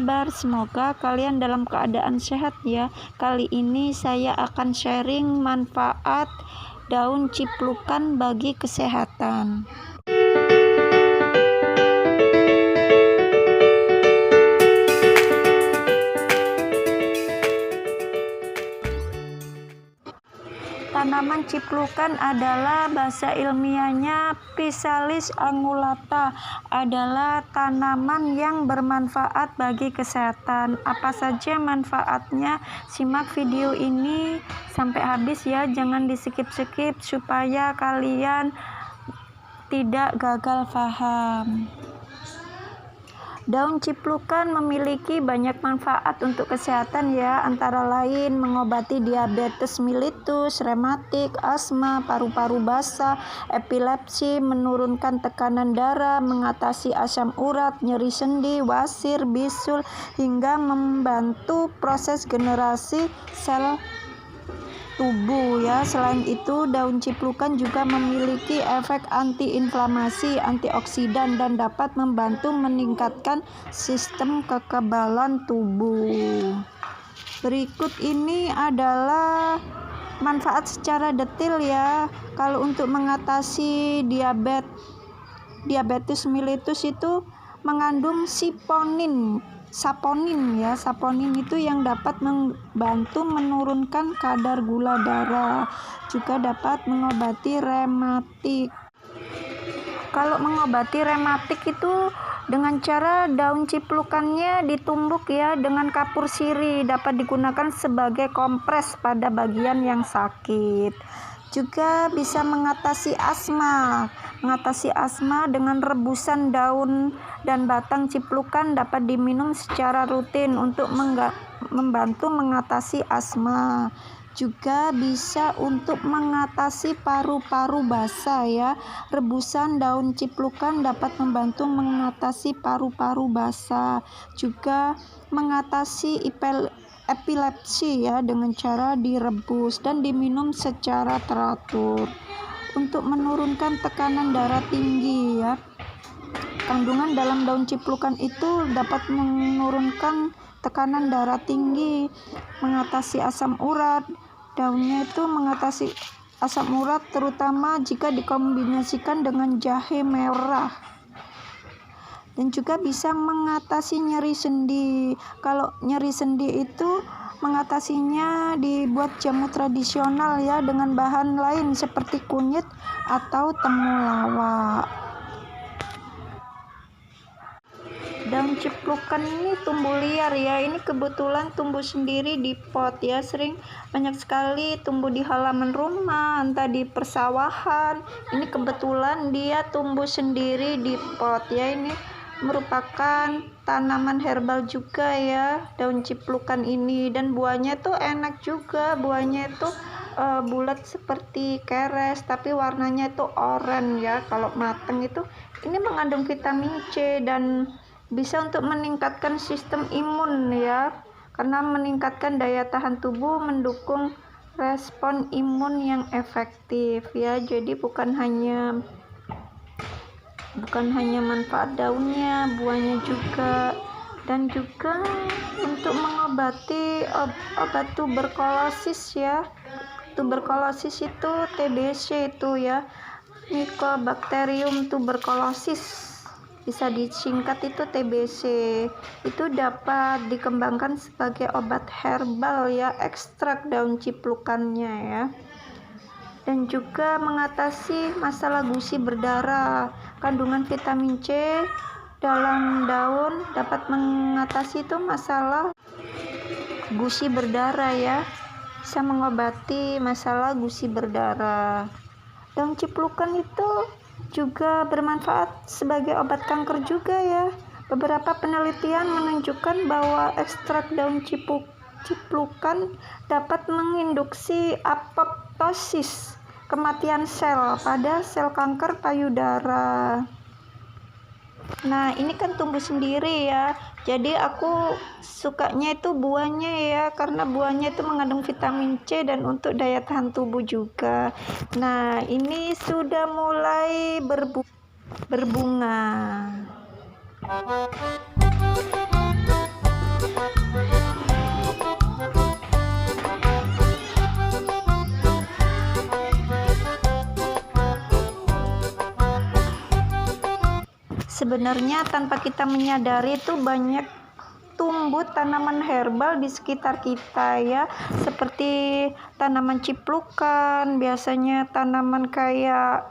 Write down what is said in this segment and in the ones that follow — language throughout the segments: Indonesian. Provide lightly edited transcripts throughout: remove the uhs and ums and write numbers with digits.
kabar? Semoga kalian dalam keadaan sehat ya. Kali ini saya akan sharing manfaat daun ciplukan bagi kesehatan. Tanaman ciplukan adalah bahasa ilmiahnya Physalis angulata, adalah tanaman yang bermanfaat bagi kesehatan. Apa saja manfaatnya? Simak video ini sampai habis ya, jangan di-skip-skip supaya kalian tidak gagal paham. Daun ciplukan memiliki banyak manfaat untuk kesehatan ya, antara lain mengobati diabetes mellitus, rematik, asma, paru-paru basah, epilepsi, menurunkan tekanan darah, mengatasi asam urat, nyeri sendi, wasir, bisul, hingga membantu proses generasi sel tubuh ya. Selain itu, daun ciplukan juga memiliki efek antiinflamasi, antioksidan, dan dapat membantu meningkatkan sistem kekebalan tubuh. Berikut ini adalah manfaat secara detail ya. Kalau untuk mengatasi diabetes mellitus itu mengandung saponin ya. Saponin itu yang dapat membantu menurunkan kadar gula darah, juga dapat mengobati rematik. Kalau mengobati rematik itu dengan cara daun ciplukannya ditumbuk ya dengan kapur sirih, dapat digunakan sebagai kompres pada bagian yang sakit. Juga bisa mengatasi asma. Mengatasi asma dengan rebusan daun dan batang ciplukan dapat diminum secara rutin untuk membantu mengatasi asma. Juga bisa untuk mengatasi paru-paru basah ya. Rebusan daun ciplukan dapat membantu mengatasi paru-paru basah. Juga mengatasi epilepsi ya dengan cara direbus dan diminum secara teratur. Untuk menurunkan tekanan darah tinggi ya. Kandungan dalam daun ciplukan itu dapat menurunkan tekanan darah tinggi, mengatasi asam urat. Daunnya itu mengatasi asam urat terutama jika dikombinasikan dengan jahe merah. Dan juga bisa mengatasi nyeri sendi. Kalau nyeri sendi itu mengatasinya dibuat jamu tradisional ya, dengan bahan lain seperti kunyit atau temulawak. Daun ciplukan ini tumbuh liar ya, ini kebetulan tumbuh sendiri di pot ya, banyak sekali tumbuh di halaman rumah, entah di persawahan. Ini kebetulan dia tumbuh sendiri di pot ya. Ini merupakan tanaman herbal juga ya, daun ciplukan ini, dan buahnya tuh enak juga. Buahnya itu bulat seperti keres tapi warnanya itu oranye ya. Kalau matang itu ini mengandung vitamin C dan bisa untuk meningkatkan sistem imun ya, karena meningkatkan daya tahan tubuh, mendukung respon imun yang efektif ya. Jadi bukan hanya manfaat daunnya, buahnya juga. Dan juga untuk mengobati obat tuberkulosis ya. Tuberkulosis itu TBC itu ya, Mycobacterium tuberculosis, bisa disingkat itu TBC. Itu dapat dikembangkan sebagai obat herbal ya, ekstrak daun ciplukannya ya. Dan juga mengatasi masalah gusi berdarah. Kandungan vitamin C dalam daun dapat mengatasi itu masalah gusi berdarah ya, bisa mengobati masalah gusi berdarah. Daun ciplukan itu juga bermanfaat sebagai obat kanker juga ya. Beberapa penelitian menunjukkan bahwa ekstrak daun ciplukan dapat menginduksi apoptosis, kematian sel pada sel kanker payudara. Nah, ini kan tumbuh sendiri ya. Jadi aku sukanya itu buahnya ya, karena buahnya itu mengandung vitamin C dan untuk daya tahan tubuh juga. Nah, ini sudah mulai berbunga. sebenarnya tanpa kita menyadari itu banyak tumbuh tanaman herbal di sekitar kita ya, seperti tanaman ciplukan, biasanya tanaman kayak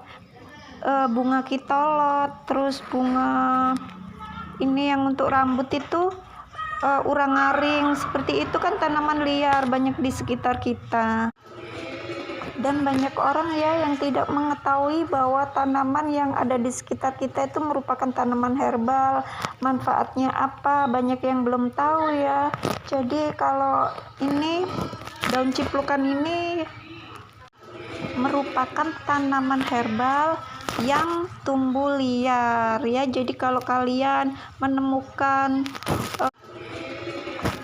bunga kitolot, terus bunga ini yang untuk rambut itu urang-aring, seperti itu kan tanaman liar banyak di sekitar kita. Dan banyak orang ya yang tidak mengetahui bahwa tanaman yang ada di sekitar kita itu merupakan tanaman herbal, manfaatnya apa, banyak yang belum tahu ya. Jadi kalau ini daun ciplukan ini merupakan tanaman herbal yang tumbuh liar ya. Jadi kalau kalian menemukan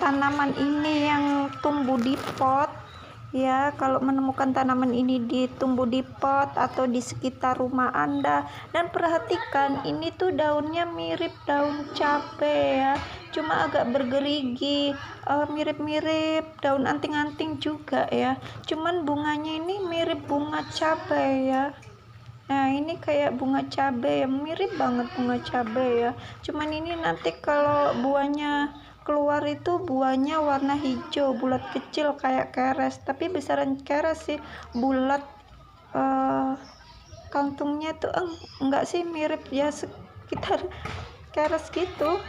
tanaman ini yang tumbuh di pot ya, kalau menemukan tanaman ini ditumbuh di pot atau di sekitar rumah Anda, dan perhatikan ini tuh daunnya mirip daun cabai ya, cuma agak bergerigi, mirip-mirip daun anting-anting juga ya, cuman bunganya ini mirip bunga cabai ya. Nah ini kayak bunga cabai, mirip banget bunga cabai ya, cuman ini nanti kalau buahnya keluar itu buahnya warna hijau, bulat kecil kayak keres, tapi besaran keres sih, bulat. Kantungnya tuh enggak sih, mirip ya sekitar keres gitu.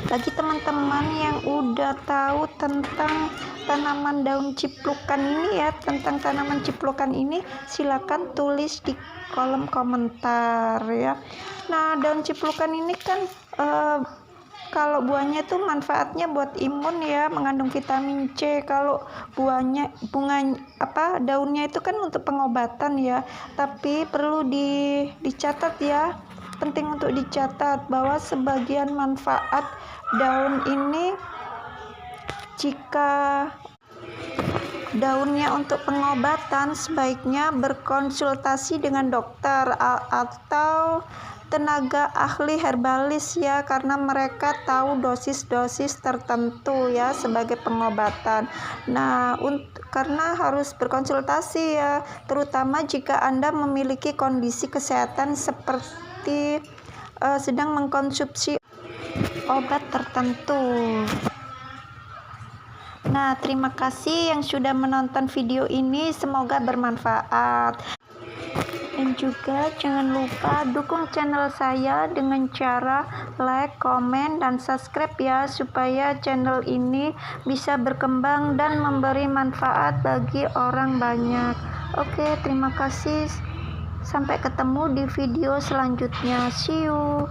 Bagi teman-teman yang udah tahu tentang tanaman daun ciplukan ini ya, tentang tanaman ciplukan ini, silakan tulis di kolom komentar ya. Nah daun ciplukan ini kan kalau buahnya tuh manfaatnya buat imun ya, mengandung vitamin C. Kalau bunga daunnya itu kan untuk pengobatan ya. Tapi perlu dicatat ya, penting untuk dicatat bahwa sebagian manfaat daun ini, jika daunnya untuk pengobatan, sebaiknya berkonsultasi dengan dokter atau tenaga ahli herbalis ya, karena mereka tahu dosis-dosis tertentu ya sebagai pengobatan. Nah karena harus berkonsultasi ya, terutama jika Anda memiliki kondisi kesehatan seperti sedang mengkonsumsi obat tertentu. Nah terima kasih yang sudah menonton video ini, semoga bermanfaat. Dan juga jangan lupa dukung channel saya dengan cara like, komen, dan subscribe ya, supaya channel ini bisa berkembang dan memberi manfaat bagi orang banyak. Oke, terima kasih. Sampai ketemu di video selanjutnya. See you.